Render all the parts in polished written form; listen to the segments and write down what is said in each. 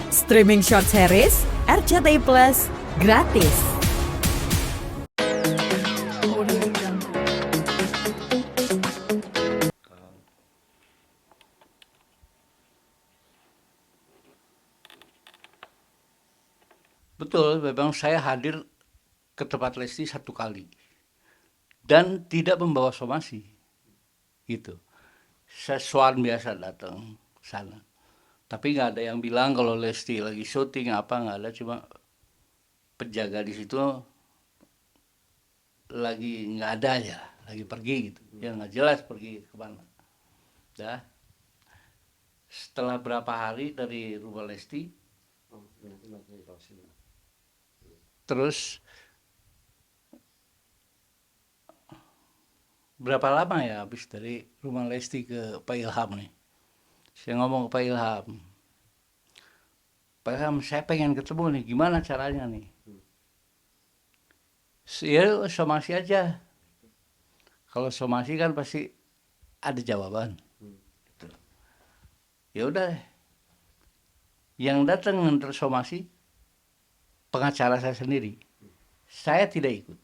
Streaming short series RCTI Plus gratis. Betul, memang saya hadir ke tempat Lesti 1 kali dan tidak membawa somasi, gitu. Saya swan biasa datang ke sana. Tapi nggak ada yang bilang kalau Lesti lagi syuting apa, nggak ada, cuma penjaga di situ lagi nggak ada aja, lagi pergi gitu. Ya nggak jelas pergi kemana. Dah. Setelah berapa hari dari rumah Lesti, terus berapa lama ya habis dari rumah Lesti ke Pak Ilham nih? Saya ngomong ke Pak Ilham, Pak Ilham saya pengen ketemu nih, gimana caranya nih? Ya somasi aja. Kalau somasi kan pasti ada jawaban. Gitu. Ya udah, yang datang nganter somasi pengacara saya sendiri. Saya tidak ikut.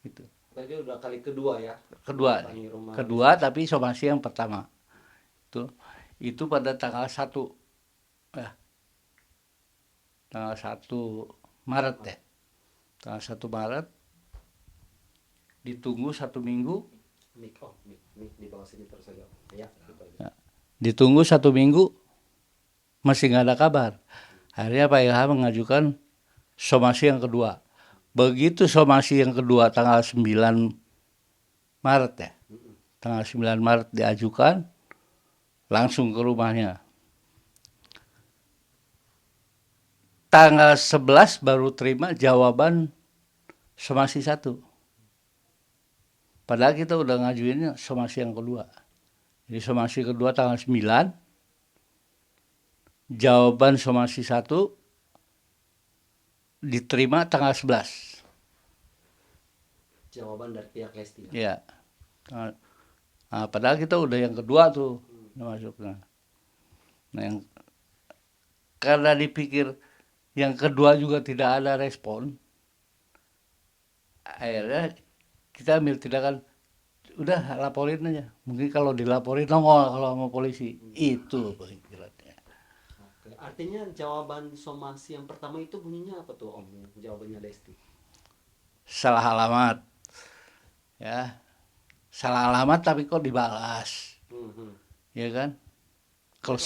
Gitu. Tadi udah kali kedua ya. Kedua tapi somasi yang pertama. Itu pada tanggal 1 ya, tanggal 1 Maret ya. Tanggal 1 Maret ditunggu 1 minggu. Mik di bawah sini terus aja. Ya, gitu aja. Ya. Ditunggu 1 minggu masih nggak ada kabar. Akhirnya Pak Ilham mengajukan somasi yang kedua. Begitu somasi yang kedua tanggal 9 Maret ya. Tanggal 9 Maret diajukan, langsung ke rumahnya. Tanggal 11 baru terima jawaban somasi 1. Padahal kita udah ngajuinnya somasi yang kedua. Jadi somasi kedua tanggal 9, jawaban somasi 1 diterima tanggal 11. Jawaban dari pihak Lesti. Ya. Nah, padahal kita udah yang kedua tuh masuknya. Nah, yang karena dipikir yang kedua juga tidak ada respon, akhirnya kita ambil tindakan, udah laporin aja. Mungkin kalau dilaporin nongol kalau sama polisi. Itu pikirannya. Oke. Artinya jawaban somasi yang pertama itu bunyinya apa tuh Om? Jawabannya Lesti. Salah alamat. Ya. Salah alamat tapi kok dibalas. Ya kan? Kalau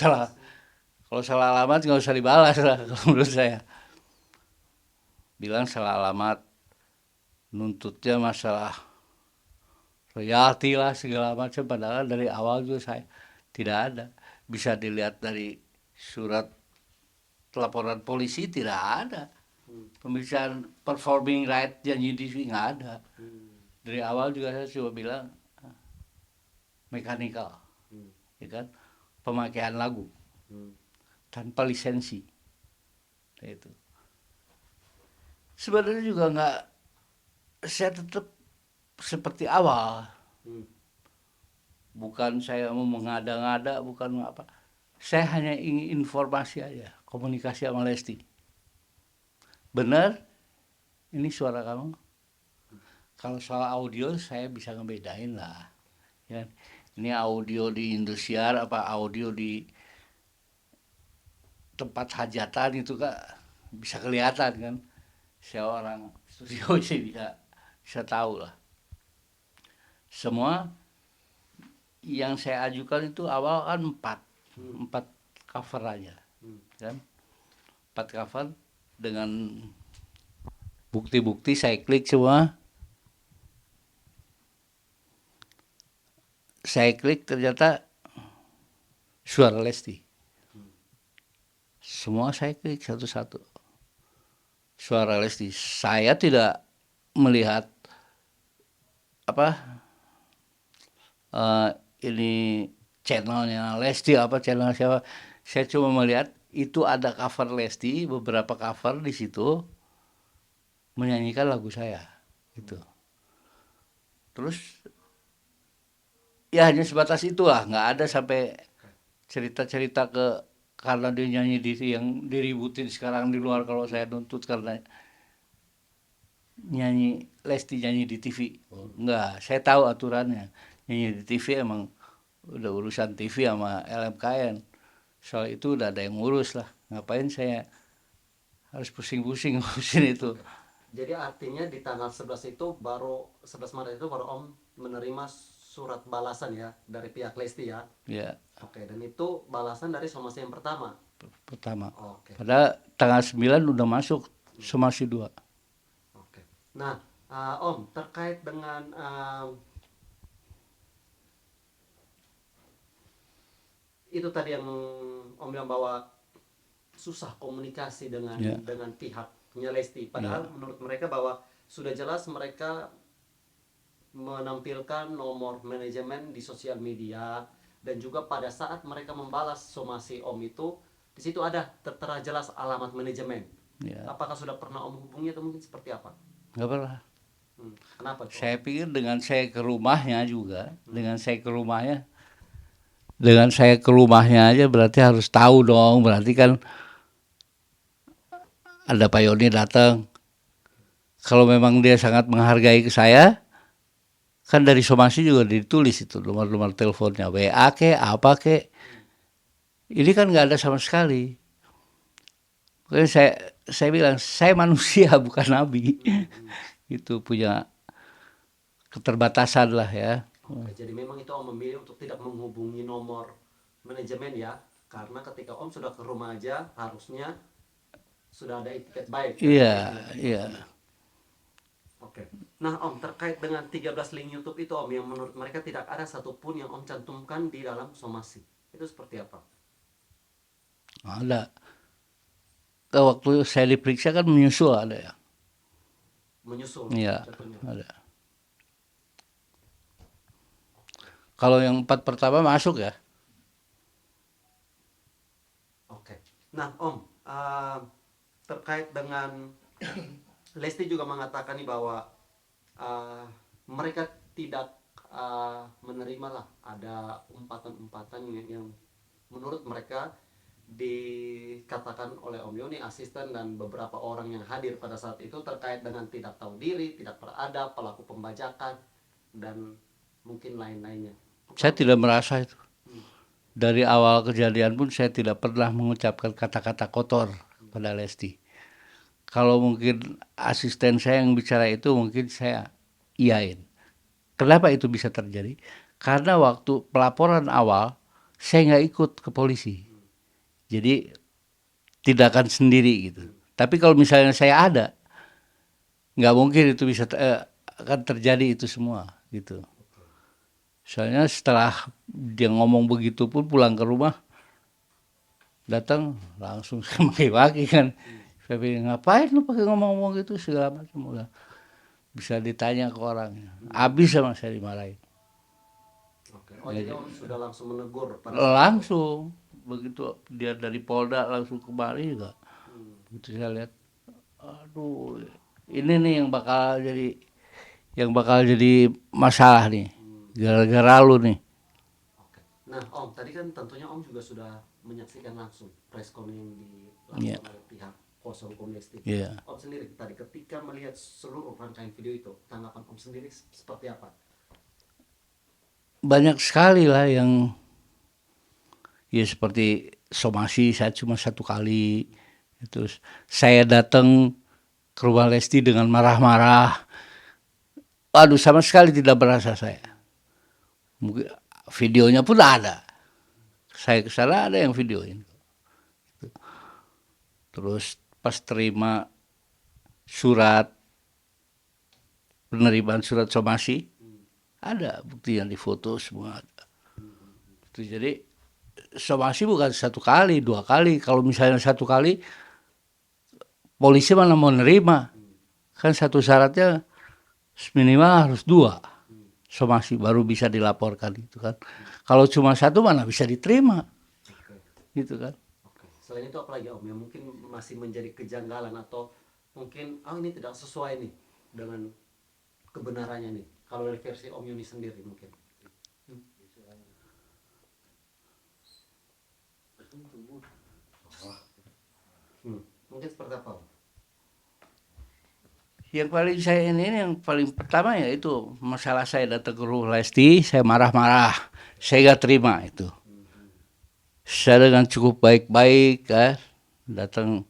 salah alamat nggak usah dibalas lah kalau menurut saya. Bilang salah alamat, nuntutnya masalah royalti lah segala macam, padahal dari awal juga saya tidak ada. Bisa dilihat dari surat laporan polisi tidak ada. Pembicaraan performing right janji diri nggak ada. Dari awal juga saya cuma bilang mekanikal, ya kan, pemakaian lagu tanpa lisensi. Itu sebenarnya juga nggak, saya tetap seperti awal. Bukan saya mau mengada-ngada, bukan apa. Saya hanya ingin informasi aja, komunikasi sama Lesti. Benar, ini suara kamu. Kalau soal audio saya bisa ngebedain lah. Ya. Ini audio di Indosiar apa audio di tempat hajatan itu kan bisa kelihatan kan. Saya orang studio sih bisa tahu lah. Semua yang saya ajukan itu awal kan 4 cover aja, kan 4 cover dengan bukti-bukti saya klik semua. Saya klik ternyata suara Lesti. Semua saya klik satu-satu. Suara Lesti. Saya tidak melihat ini channelnya Lesti apa channel siapa. Saya cuma melihat itu ada cover Lesti, beberapa cover di situ menyanyikan lagu saya gitu. Terus ya hanya sebatas itu lah, nggak ada sampai cerita-cerita ke karena dia nyanyi di yang diributin sekarang di luar kalau saya nuntut karena Lesti nyanyi di TV. Enggak, saya tahu aturannya. Nyanyi di TV emang udah urusan TV sama LMKN. Soal itu udah ada yang ngurus lah. Ngapain saya harus pusing-pusing ngurusin itu. Jadi artinya di tanggal 11 itu baru 11 Maret itu baru Om menerima surat balasan ya dari pihak Lesti ya. Ya, Oke, dan itu balasan dari somasi yang pertama. pertama. Oke. Padahal tanggal 9 udah masuk somasi 2. Oke. Nah, Om, terkait dengan itu tadi yang Om bilang bahwa susah komunikasi dengan Ya. dengan pihaknya Lesti. Padahal menurut mereka bahwa sudah jelas mereka menampilkan nomor manajemen di sosial media, dan juga pada saat mereka membalas somasi Om itu di situ ada tertera jelas alamat manajemen. Ya, Apakah sudah pernah Om hubungi atau mungkin seperti apa? nggak pernah. Kenapa tuh? Saya pikir dengan saya ke rumahnya juga, dengan saya ke rumahnya aja berarti harus tahu dong. Berarti kan ada Pak Yoni datang. Kalau memang dia sangat menghargai ke saya, kan dari somasi juga ditulis itu nomor-nomor teleponnya, WA ke, apa ke. Ini kan nggak ada sama sekali. Makanya saya bilang saya manusia bukan nabi. Itu punya keterbatasan lah ya. Oke, jadi memang itu Om memilih untuk tidak menghubungi nomor manajemen ya, karena ketika Om sudah ke rumah aja harusnya sudah ada etiket baik. Iya, iya. Oke. Nah Om, terkait dengan 13 link YouTube itu Om, yang menurut mereka tidak ada satupun yang Om cantumkan di dalam somasi, itu seperti apa? Ada. Waktu saya diperiksa kan menyusul ada ya. Menyusul Iya, contohnya. ada. Kalau yang 4 pertama masuk ya. Oke. Nah Om, terkait dengan Lesti juga mengatakan nih bahwa mereka tidak menerima lah ada umpatan-umpatan yang menurut mereka dikatakan oleh Om Yoni, asisten dan beberapa orang yang hadir pada saat itu terkait dengan tidak tahu diri, tidak beradab, pelaku pembajakan, dan mungkin lain-lainnya. Saya tidak merasa itu. Dari awal kejadian pun saya tidak pernah mengucapkan kata-kata kotor pada Lesti. Kalau mungkin asisten saya yang bicara itu mungkin saya iyain. Kenapa itu bisa terjadi? Karena waktu pelaporan awal saya nggak ikut ke polisi. Jadi tindakan sendiri gitu. Tapi kalau misalnya saya ada, nggak mungkin itu bisa akan terjadi itu semua gitu. Soalnya setelah dia ngomong begitu pun pulang ke rumah, datang langsung maki-maki kan. Saya bilang, ngapain lu pakai ngomong-ngomong gitu segala macam. Udah bisa ditanya ke orangnya. Habis sama saya dimarahin. Oke. Oh jadi Om sudah langsung menegur pada Langsung begitu dia dari Polda langsung kemari juga. Begitu saya lihat, aduh, ini nih yang bakal jadi masalah nih. Gara-gara lu nih. Oke. Nah Om, tadi kan tentunya Om juga sudah menyaksikan langsung preskon yang Iya. dilakukan oleh pihak kuasa hukum Lesti. Iya. Om sendiri tadi ketika melihat seluruh rangkaian video itu, tanggapan Om sendiri seperti apa? Banyak sekali lah yang ya seperti somasi saya cuma 1 kali. Terus saya datang ke rumah Lesti dengan marah-marah. Aduh, sama sekali tidak berasa saya. Mungkin videonya pun ada. Saya ke sana ada yang videoin. Terus pas terima penerimaan surat somasi, ada bukti yang difoto semua ada. Itu jadi somasi bukan 1 kali, 2 kali. Kalau misalnya 1 kali, polisi mana mau nerima. Kan satu syaratnya minimal harus 2 somasi baru bisa dilaporkan itu kan. Kalau cuma 1 mana bisa diterima. Oke. Gitu kan. Oke. Selain itu apa lagi Om yang mungkin masih menjadi kejanggalan atau mungkin ini tidak sesuai nih dengan kebenarannya nih, kalau dari versi Om Yoni sendiri mungkin? Mungkin seperti apa? Yang paling saya ini yang paling pertama ya itu masalah saya datang ke rumah Lesti, saya marah-marah, saya gak terima itu. Saya dengan cukup baik-baik kan datang,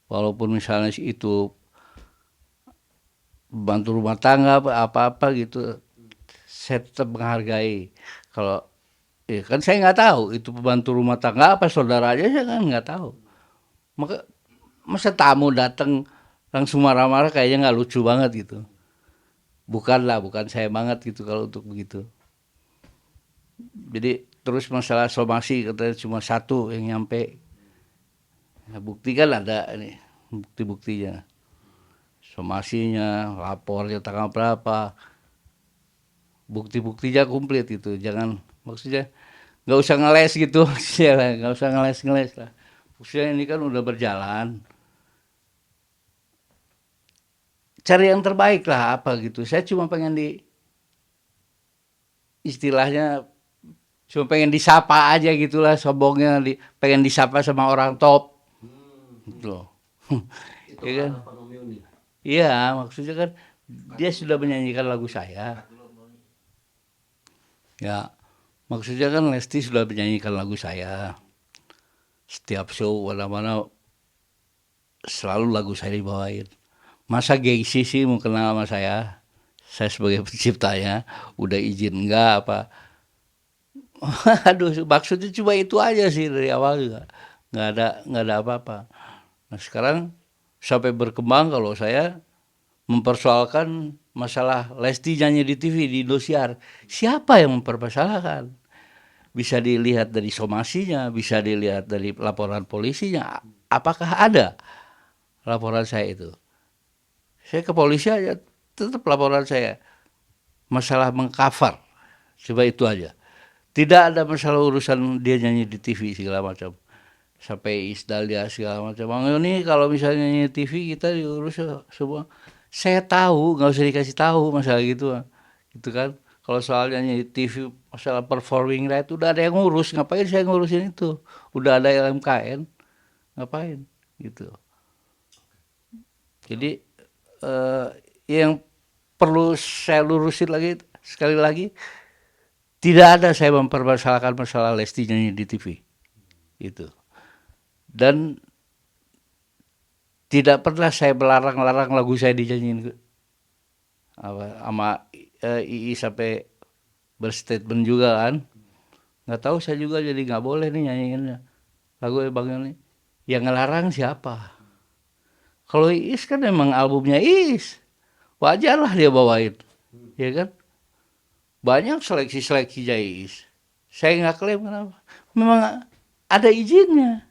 walaupun misalnya itu bantu rumah tangga apa-apa gitu, saya tetap menghargai. Kalau ya kan saya nggak tahu itu pembantu rumah tangga apa saudara aja, saya kan nggak tahu. Maka masa tamu datang langsung marah-marah, kayaknya nggak lucu banget gitu. Bukan saya banget gitu kalau untuk begitu. Jadi terus masalah somasi katanya cuma satu yang nyampe. Nah, bukti kan ada ini, bukti-buktinya. Somasinya, lapornya tanggal berapa, bukti-buktinya komplit itu. Jangan, maksudnya nggak usah ngeles gitu, ya lah, nggak usah ngeles lah. Maksudnya ini kan udah berjalan, cari yang terbaik lah apa gitu. Saya cuma pengen istilahnya cuma pengen disapa aja gitulah, sombongnya pengen disapa sama orang top gitu loh. Itu Ya kan? harapan Om Yoni. Iya, maksudnya kan dia sudah menyanyikan lagu saya. Ya, maksudnya kan Lesti sudah menyanyikan lagu saya. Setiap show mana-mana selalu lagu saya dibawain. Masa gengsi sih mau kenal sama saya? Saya sebagai penciptanya udah izin enggak apa? Aduh, maksudnya cuma itu aja sih dari awal juga. Nggak ada apa-apa. Nah sekarang sampai berkembang kalau saya mempersoalkan masalah Lesti nyanyi di TV di Indosiar. Siapa yang mempermasalahkan? Bisa dilihat dari somasinya, bisa dilihat dari laporan polisinya. Apakah ada laporan saya itu? Saya ke polisi aja, tetap laporan saya. Masalah mengcover, coba itu aja. Tidak ada masalah urusan dia nyanyi di TV segala macam. Sampai Isdalia segala macam. Bang Yoni kalau misalnya nyanyi TV kita diurus semua. Saya tahu, nggak usah dikasih tahu masalah gitu. Gitu kan. Kalau soalnya nyanyi TV masalah performing right udah ada yang ngurus, ngapain saya ngurusin itu? Udah ada LMKN, ngapain gitu. Jadi yang perlu saya lurusin lagi sekali lagi, tidak ada saya mempermasalahkan masalah Lesti nyanyi di TV itu, dan tidak pernah saya melarang-larang lagu saya dinyanyiin sama II sampai berstatement juga kan. Nggak tahu saya juga jadi nggak boleh nih nyanyiinnya lagu Bang Yoni. Yang ngelarang siapa? Kalau Iis kan emang albumnya Iis, wajar lah dia bawain, ya kan? Banyak seleksi-seleksi Iis. Saya nggak klaim kenapa. Memang ada izinnya.